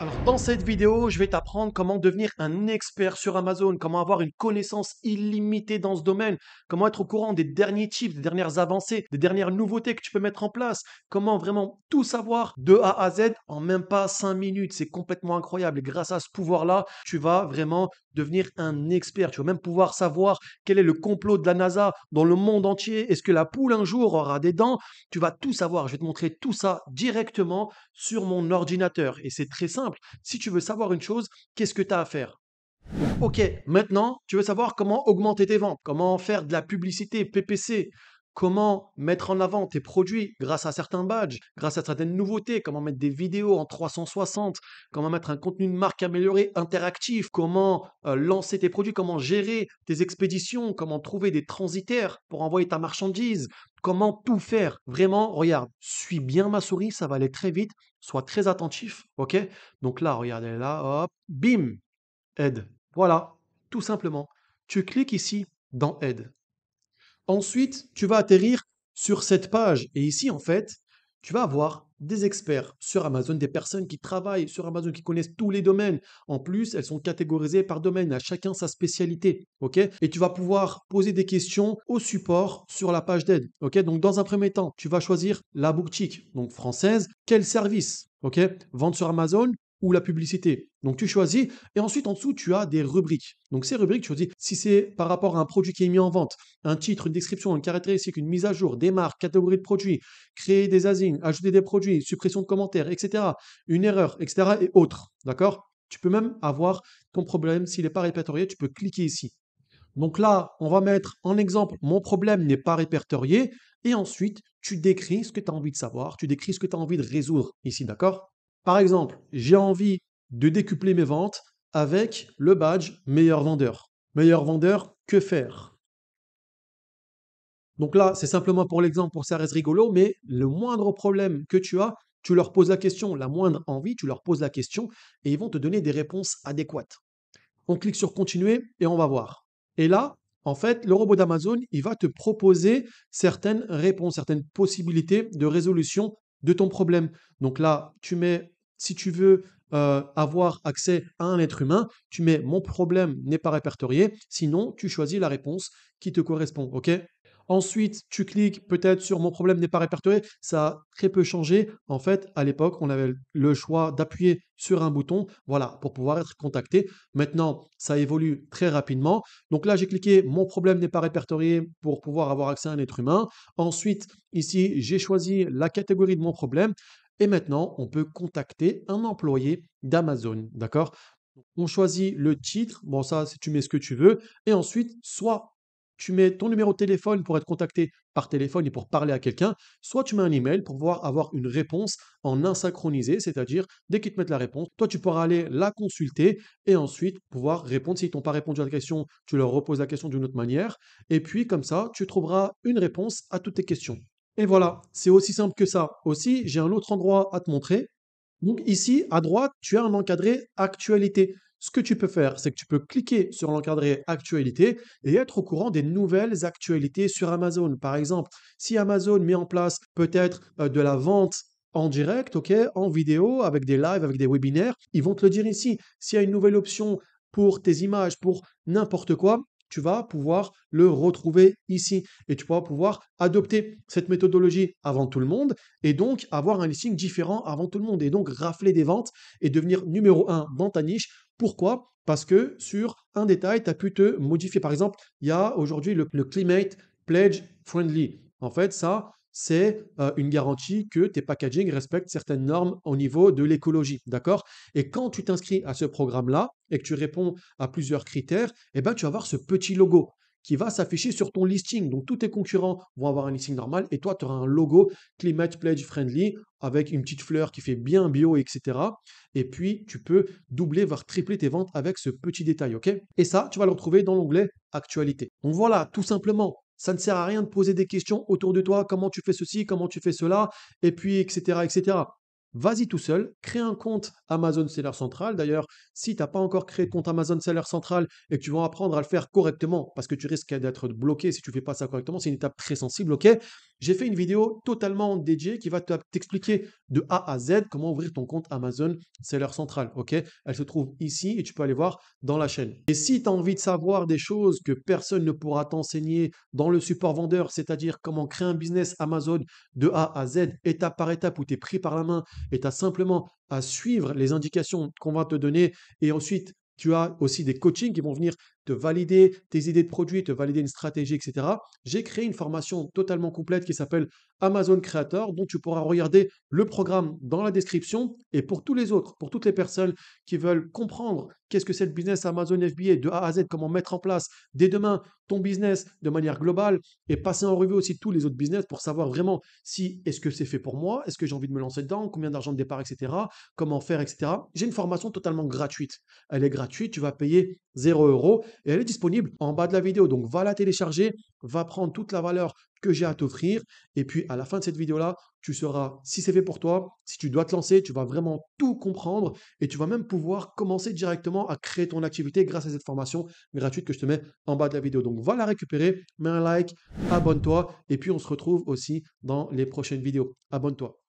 Alors, dans cette vidéo, je vais t'apprendre comment devenir un expert sur Amazon, comment avoir une connaissance illimitée dans ce domaine, comment être au courant des derniers tips, des dernières avancées, des dernières nouveautés que tu peux mettre en place, comment vraiment tout savoir de A à Z en même pas 5 minutes. C'est complètement incroyable. Et grâce à ce pouvoir-là, tu vas vraiment devenir un expert. Tu vas même pouvoir savoir quel est le complot de la NASA dans le monde entier. Est-ce que la poule un jour aura des dents? Tu vas tout savoir. Je vais te montrer tout ça directement sur mon ordinateur. Et c'est très simple. Si tu veux savoir une chose, qu'est-ce que tu as à faire? Ok, maintenant, tu veux savoir comment augmenter tes ventes, comment faire de la publicité PPC, comment mettre en avant tes produits grâce à certains badges, grâce à certaines nouveautés, comment mettre des vidéos en 360, comment mettre un contenu de marque amélioré, interactif, comment lancer tes produits, comment gérer tes expéditions, comment trouver des transitaires pour envoyer ta marchandise, comment tout faire. Vraiment, regarde, suis bien ma souris, ça va aller très vite, sois très attentif, ok? Donc là, regarde, elle est là, hop, bim, aide. Voilà, tout simplement. Tu cliques ici dans aide. Ensuite, tu vas atterrir sur cette page. Et ici, en fait, tu vas avoir des experts sur Amazon, des personnes qui travaillent sur Amazon, qui connaissent tous les domaines. En plus, elles sont catégorisées par domaine, à chacun sa spécialité. Ok? Et tu vas pouvoir poser des questions au support sur la page d'aide. Ok? Donc, dans un premier temps, tu vas choisir la boutique, donc française. Quel service? Ok? Vente sur Amazon ou la publicité. Donc tu choisis et ensuite en dessous tu as des rubriques. Donc ces rubriques, tu choisis si c'est par rapport à un produit qui est mis en vente, un titre, une description, une caractéristique, une mise à jour, des marques, catégorie de produits, créer des asins, ajouter des produits, suppression de commentaires, etc. Une erreur, etc. et autres. D'accord? Tu peux même avoir ton problème, s'il n'est pas répertorié, tu peux cliquer ici. Donc là, on va mettre en exemple, mon problème n'est pas répertorié, et ensuite, tu décris ce que tu as envie de savoir, tu décris ce que tu as envie de résoudre ici, d'accord? Par exemple, j'ai envie de décupler mes ventes avec le badge meilleur vendeur. Meilleur vendeur, que faire? Donc là, c'est simplement pour l'exemple, pour que ça reste rigolo, mais le moindre problème que tu as, tu leur poses la question, la moindre envie, tu leur poses la question, et ils vont te donner des réponses adéquates. On clique sur continuer et on va voir. Et là, en fait, le robot d'Amazon, il va te proposer certaines réponses, certaines possibilités de résolution de ton problème. Donc là, tu mets, si tu veux avoir accès à un être humain, tu mets mon problème n'est pas répertorié, sinon tu choisis la réponse qui te correspond. OK? Ensuite, tu cliques peut-être sur mon problème n'est pas répertorié. Ça a très peu changé. En fait, à l'époque, on avait le choix d'appuyer sur un bouton, voilà, pour pouvoir être contacté. Maintenant, ça évolue très rapidement. Donc là, j'ai cliqué mon problème n'est pas répertorié pour pouvoir avoir accès à un être humain. Ensuite, ici, j'ai choisi la catégorie de mon problème. Et maintenant, on peut contacter un employé d'Amazon. D'accord? On choisit le titre. Bon, ça, tu mets ce que tu veux. Et ensuite, soit tu mets ton numéro de téléphone pour être contacté par téléphone et pour parler à quelqu'un, soit tu mets un email pour pouvoir avoir une réponse en asynchronisé, c'est-à-dire dès qu'ils te mettent la réponse, toi tu pourras aller la consulter et ensuite pouvoir répondre. S'ils t'ont pas répondu à la question, tu leur reposes la question d'une autre manière. Et puis comme ça, tu trouveras une réponse à toutes tes questions. Et voilà, c'est aussi simple que ça. Aussi, j'ai un autre endroit à te montrer. Donc ici, à droite, tu as un encadré actualité. Ce que tu peux faire, c'est que tu peux cliquer sur l'encadré actualité et être au courant des nouvelles actualités sur Amazon. Par exemple, si Amazon met en place peut-être de la vente en direct, ok, en vidéo, avec des lives, avec des webinaires, ils vont te le dire ici. S'il y a une nouvelle option pour tes images, pour n'importe quoi, tu vas pouvoir le retrouver ici et tu vas pouvoir adopter cette méthodologie avant tout le monde et donc avoir un listing différent avant tout le monde et donc rafler des ventes et devenir numéro un dans ta niche. Pourquoi? Parce que sur un détail, tu as pu te modifier. Par exemple, il y a aujourd'hui le Climate Pledge Friendly. En fait, ça, c'est une garantie que tes packaging respectent certaines normes au niveau de l'écologie. D'accord? Et quand tu t'inscris à ce programme-là et que tu réponds à plusieurs critères, eh ben, tu vas avoir ce petit logo qui va s'afficher sur ton listing. Donc, tous tes concurrents vont avoir un listing normal et toi, tu auras un logo Climate Pledge Friendly avec une petite fleur qui fait bien bio, etc. Et puis, tu peux doubler, voire tripler tes ventes avec ce petit détail, ok? Et ça, tu vas le retrouver dans l'onglet Actualité. Donc voilà, tout simplement. Ça ne sert à rien de poser des questions autour de toi, comment tu fais ceci, comment tu fais cela, et puis, etc., etc. Vas-y tout seul, crée un compte Amazon Seller Central. D'ailleurs, si tu n'as pas encore créé de compte Amazon Seller Central et que tu vas apprendre à le faire correctement, parce que tu risques d'être bloqué si tu ne fais pas ça correctement, c'est une étape très sensible, ok? j'ai fait une vidéo totalement dédiée qui va t'expliquer de A à Z comment ouvrir ton compte Amazon Seller Central. Ok, elle se trouve ici et tu peux aller voir dans la chaîne. Et si tu as envie de savoir des choses que personne ne pourra t'enseigner dans le support vendeur, c'est-à-dire comment créer un business Amazon de A à Z, étape par étape, où tu es pris par la main et tu as simplement à suivre les indications qu'on va te donner, et ensuite tu as aussi des coachings qui vont venir te valider tes idées de produits, te valider une stratégie, etc. J'ai créé une formation totalement complète qui s'appelle Amazon Creator, dont tu pourras regarder le programme dans la description. Et pour tous les autres, pour toutes les personnes qui veulent comprendre qu'est-ce que c'est le business Amazon FBA de A à Z, comment mettre en place dès demain ton business de manière globale et passer en revue aussi tous les autres business pour savoir vraiment si est-ce que c'est fait pour moi, est-ce que j'ai envie de me lancer dedans, combien d'argent de départ, etc., comment faire, etc. J'ai une formation totalement gratuite. Elle est gratuite, tu vas payer 0 € et elle est disponible en bas de la vidéo. Donc va la télécharger, va prendre toute la valeur que j'ai à t'offrir. Et puis à la fin de cette vidéo-là, tu sauras si c'est fait pour toi, si tu dois te lancer, tu vas vraiment tout comprendre et tu vas même pouvoir commencer directement à créer ton activité grâce à cette formation gratuite que je te mets en bas de la vidéo. Donc va la récupérer, mets un like, abonne-toi et puis on se retrouve aussi dans les prochaines vidéos. Abonne-toi.